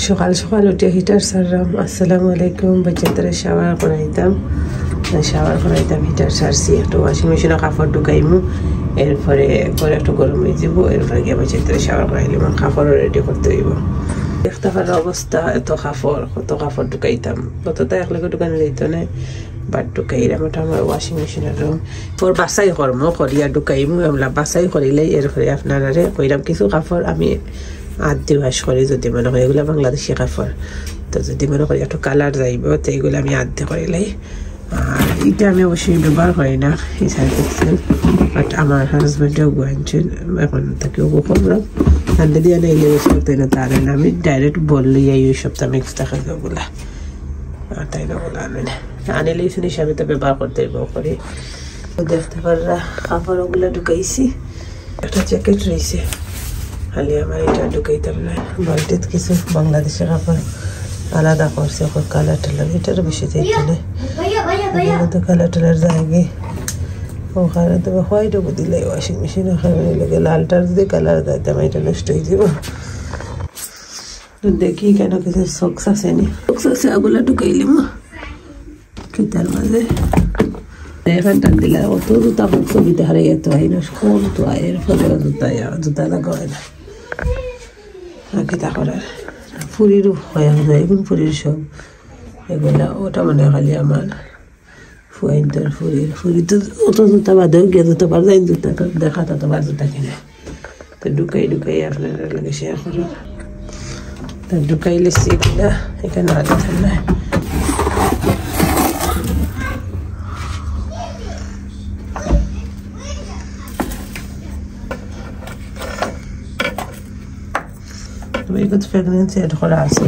সকাল সকাল উঠে হিটার সারলাম। আসসালামু আলাইকুম। বাচ্চাদের শাওয়ার করাইতাম হিটার সারছি। একটু ওয়াশিং মেশিনে কাপড় ঢুকাইমু, এরপরে করে একটু গরম হয়ে যাব, এরপরে গিয়ে বাচ্চাদের শাওয়ার করাইলাম। কাপড়ও রেডি করতে হইব। দেখতে পার অবস্থা, এত কাপড় ঢুকাইতাম, কতটা একলাগে ঢুকানো যেত না, বাট ঢুকাইলাম। ওটা আমার ওয়াশিং মেশিনের ওর বাছাই কর্ম করিয়া ঢুকাইমু। আমরা বাছাই করিলেই এরপরে আপনারা কইলাম কিছু কাপড় আমি আধি ওয়াশ করি, যদি মনে করি এগুলো বাংলাদেশি কাপড়, তো যদি মনে করি একটু কালার যাইব তো এইগুলো আমি আধি করিলাই। আর এটা আমি অবশ্যই ব্যবহার করি না, এই সাইড এক্সেল, বাট আমার হাজব্যান্ডেও গুয়াইছেন, এখন তাকে ওগো করলাম ঠান্ডা দিয়ে নাইলে ওই সব তাই না, তার আমি ডাইরেক্ট বললি এই সপ্তাহ মিক্স দেখা যাবে বলা, আর তাই না বলা আমি না আনিলেই শুনি হিসাবে তো ব্যবহার করতে করি। দেখতে পাররা কাপড় ওগুলো ঢুকাইছি, একটা জ্যাকেট রয়েছে, খালি আমার এটা ঢুকাইতাম না। বালতিত কিছু বাংলাদেশের কাপড় আলাদা করছে, কালার টালার এটারও বেশি যাইতে না, তো কালার টালার যায় ওখানে তবে হোয়াইট ওপর দিলে ওয়াশিং মেশিন ওখানে লাগে, লালটার যদি কালার যাইতাম এটা নষ্ট হয়ে যাব। দেখি কেন কিছু সক্স আছে নি, সক্স আছে ওগুলো ঢুকাইলিম কিতার মাঝে। এখানটা দিলে অত জুতা ছবিতে হারাইয়া তো হয় না, কম তো এর ফলে জুতা লাগা হয় না। কিতা করার ফুরিরও হয় না, এখন ফুরির সব এগুলা, ওটা মানে খালি আমার ফুয়াইনটার ফুরি তো অত জুতা বাদেও গিয়ে জুতা পার যাই, জুতা দেখা তো বার জুতা কিনে তো ঢুকাই আপনারা লাগে শেয়ার করুন। তো ঢুকাইলে সেগুলা এখানে আগে থাকবে। প্রেগনেন্সি এড করা আছে,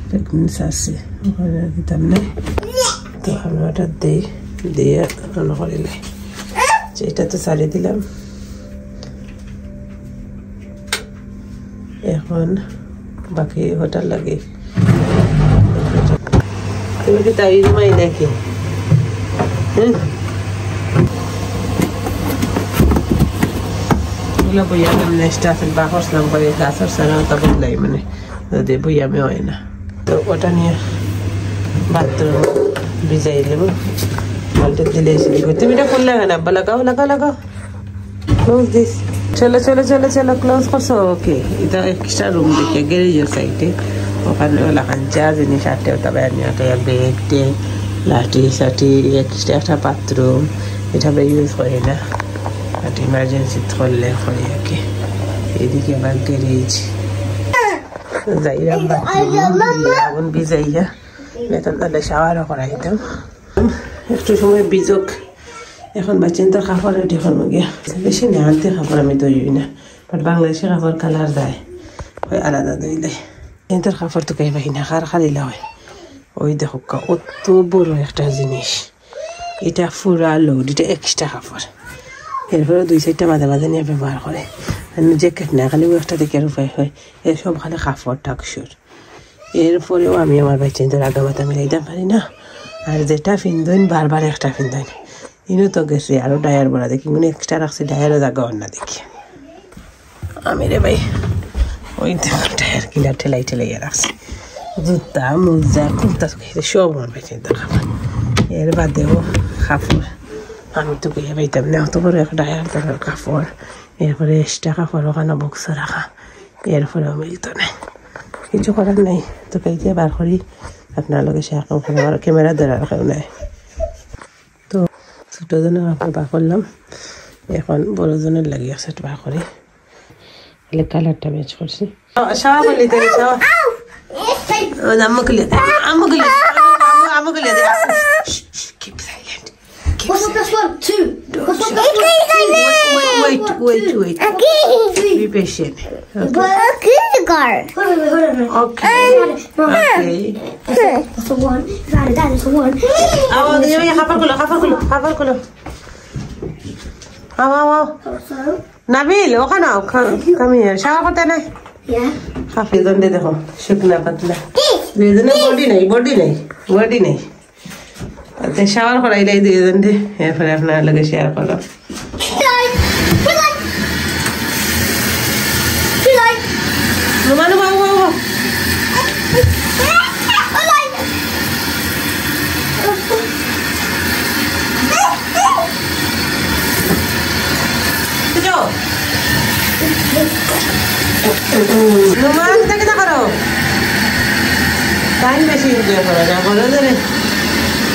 প্রেগনেন্সি আছে ওখানে দিতাম না, তো আমি ওটা দিয়ে রান্না করিলে এটা তো ছাড়িয়ে দিলাম। এখন বাকি হোটেল লাগে তুমি কি তাই মাই নাকি? বইয়া আমি স্টাফের বা করছিলাম করে গাছের সারা তা বদলাই, মানে যদি বইয়ামে হয় না, তো ওটা নিয়ে বাথরুম ভিজাই দেবো, বালতি দিলে তুমি এটা খুললে না, আব্বা লাগাও ক্লোজ দিস, চলো ক্লোজ করছো। ওকে, এটা এক্সট্রা রুম দেখে গ্যারেজের সাইডে, ওখানে লাগান যা জিনিস আটে ওটা নিয়ে ব্যাগ টে লাঠি সাঠি, এক্সট্রা একটা বাথরুম, এটা আমরা ইউজ করি না, ইমার্জেন্সি ধরলে করি আর কি। এদিকে আবার গ্যারেজ যাইলাম, আগুন ভিজাইয়া বেতন তাহলে শাওয়ারও করাইতাম একটু সময় বিজক। এখন বাচ্চাদের কাপড় রেডি করবো গিয়া, বেশি না আনতে কাপড় আমি দই না, বাট বাংলাদেশের কাপড় কালার যায় ওই আলাদা দইলে, কিন্তু কাপড় তো কেই না কার খালিলা হয়। ওই দেখো অত বড় একটা জিনিস, এটা ফুরা লোড, এটা এক্সট্রা কাপড়, এরপরে 2-4টা মাঝে নিয়ে ব্যবহার করে, জ্যাকেট না খালি একটা দিকে উপায় হয়, এসব খালি কাপড় টাকসুর। এরপরেও আমি আমার বাচ্চাদের আগা বাতা মিলাইতাম পারি না, আর যেটা ফিন্দইন বারবার একটা ফিন্দইন, ইনও তো গেছে আরও ডায়ার বলা দেখি, মানে এক্সট্রা রাখছি ডায়ারও জাগা না দেখি আমি রে ভাই, ওই ডায়ার কিনা ঠেলাইয়া রাখছি, জুতা মোজা কুর্তা সব আমার বাচ্চাদের খাবার। এর বাদেও কাপড় আমি তো কইয়া পাইতাম না, অত বড় একটা ডায়ার তার কাপড়, এরপরে এক্সট্রা কাপড় ওখানে বক্স রাখা, এরপরেও মিলত না, কিছু করার নাই, তো কাইতে বার করি আপনার লগে সে আমার ক্যামেরা ধরার কেউ নাই। তো ছোটো জনের কাপড় বার করলাম, এখন বড় জনের লাগে সেট বার করি, তাহলে কালারটা ম্যাচ করছি। শাওয়া করলি তাই শাওয়া আমুকলি keep silent. What's the first one? 2. What's the first one? Wait. Be patient. Okay. That's the one. That is the one. খাবার গুলো নাবিল ওখানে কামি শাওয়া করতে নাই, কাফি দন্ডে দেখো শুকনা পাতলা, দুইজনে বডি নেই শাওয়ার করাইলাই দুইজনে, এরপরে আপনার লগে শেয়ার করলাম। নুমা নুমা নুমা নুমা কিতা কিতা করো টাইম বেশি এনজয় করো না বলো যে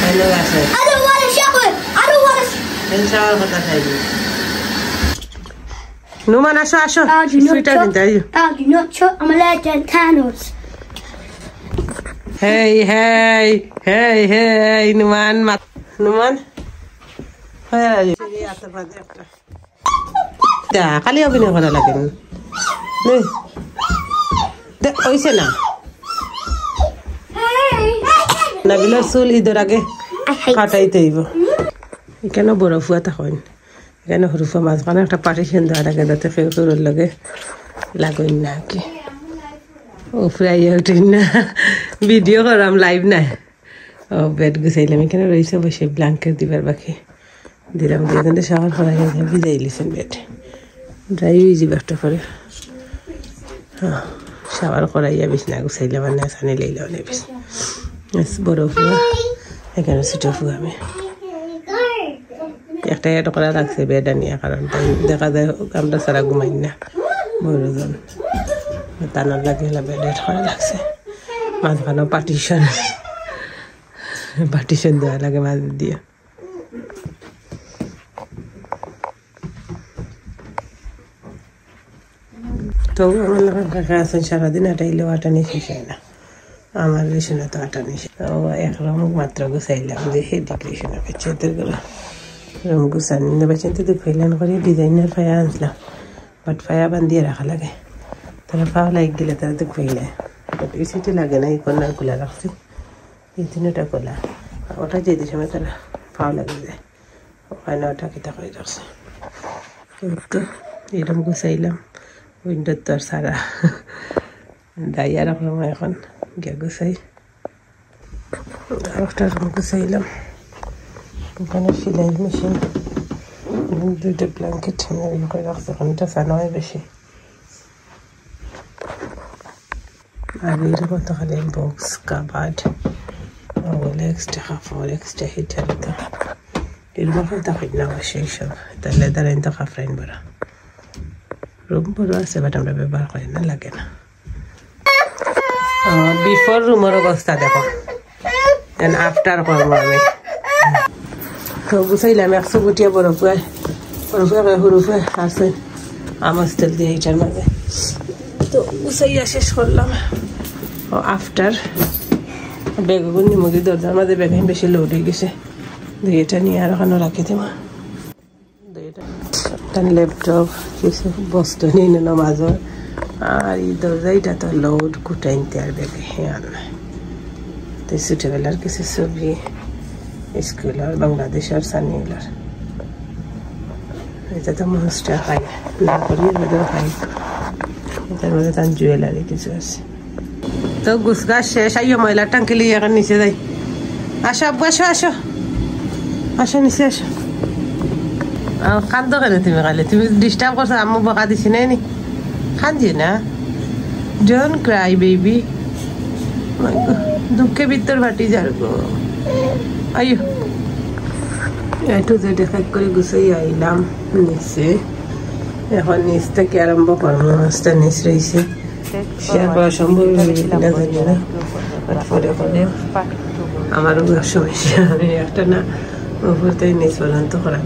ভালো আছে I don't want to shower. I don't want to. এই শাওয়ার কথা খাইবি নুমান আসো আসো Dad, you সুইটার not কিনতে আইও Dad, you not chuck. I'm allergic to candles. হেই হেই হেই হেই নুমান নুমান হয়ে রাজি আতর বাজে একটা তা খালি অভিনয় করা লাগে না হইছে না নাবিলার চুল ঈদের আগে কাটাইতে হইব এখানে বরফ হুয়া তখন এখানে সরুফা মাঝখানে একটা পার্টিশন দেওয়া লাগে যাতে কেউ তোর লগে লাগইন না কি ও প্রায় উঠিন না ভিডিও করাম লাইভ না ও বেড গুছাইলাম এখানে রয়েছে বসে ব্ল্যাঙ্কেট দিবার বাকি দিলাম দিয়ে কিন্তু শাওয়ার করা ভিজাই লিছেন বেড ড্রাই হয়ে যাবে একটা করে হ্যাঁ শাওয়ার করাইয়া বিছনা গুছাইলাম আর না সানি লইলাম না বিছ বরফ হুয়া এখানে ছুটে ফুয়া আমি একটা এটা করা লাগছে বেডা নিয়ে কারণ তাই দেখা যায় আমরা সারা ঘুমাই না বড়জন টানার লাগে বেড করা লাগছে মাঝখানে পার্টিশন দেওয়া লাগে মাঝ দিয়ে তো আমার লোক কাকা আছেন সারাদিন আটাইলেও আটানি শেষ হয় না আমার রেশনে তো আটানি ও একরকম মাত্র গুছাইলাম যে হেদিক রেশনে পেঁচেদের গুলো রুম গুছানি বেচেনতে তো ফেলান করে ডিজাইনার ফায়া আনছিলাম বাট ফায়া বান্ধিয়ে রাখা লাগে তারা ফাও লাইক গেলে তারা তো ফেলে বাট এই সিটি লাগে না এই কন্যার খোলা রাখছি এই তিনটা খোলা ওটা যেতে সময় তারা ফাও লাগে যায় ওখানে ওটা কিতা করে রাখছে তো এরকম গুছাইলাম উইন্ডোর তো আর সারা দাইয়া রাখলাম এখন গিয়া গুছাই আর একটা রুম গুছাইলাম ওখানে সেলাই মেশিন দুইটা ব্ল্যাঙ্কেট করে রাখছে ওখানটা ফ্যান হয় বেশি আর এরকম তো খালি বক্স কাবার্ড ওগুলো এক্সট্রা কাপড় এক্সট্রা হিটার তো এরকম তো হয় না অবশ্যই সব তাহলে দাঁড়াইন তো কাপড়াইন বড় রুম বড় আছে বাট আমরা ব্যবহার করি না লাগে না বিফোর রুমের অবস্থা দেখো এন্ড আফটার করবো আমি তো গুছাইলাম 100 গুটিয়া বরফে হুরুফে আছে আমার তেল দিয়ে এইটার মাঝে তো গুছাইয়া শেষ করলাম আফটার বেগুন নিমুখি দরজার মাঝে বেগুন বেশি লোড হয়ে গেছে এটা নিয়ে আর ওখানে রাখি দেব ল্যাপটপ কিছু বস্তু নিয়ে নিল মাজর আর এই দরজাইটা তো লোড কুটাইনতে আর বেগে হ্যাঁ তো ছোটবেলার কিছু ছবি স্কুলের বাংলাদেশের সানিগুলার এটা তো মানুষটা খাই না করিয়ে বেদর খাই এটার মধ্যে তার জুয়েলারি কিছু আছে তো গুছগাছ শেষ আইও ময়লার টাঙ্কি লিয়ে এখন নিচে যাই আসো আব্বু আসো আসো আসো নিচে আসো কান্দ কেন তুমি কালে তুমি ডিস্টার্ব করছো আম্মু বকা দিছি নাই নি কান্দি না ডোন্ট ক্রাই বেবি দুঃখে ভিতর ফাটি যার গো আইও একটু যে দেখা করে গুছাই আইলাম নিচে এখন নিচ থেকে আরম্ভ করবো মাছটা নিচ রয়েছে শেয়ার করা সম্ভব জানি না পরে পরে আমারও সমস্যা আমি একটা না উপর থেকে নিচ পর্যন্ত করা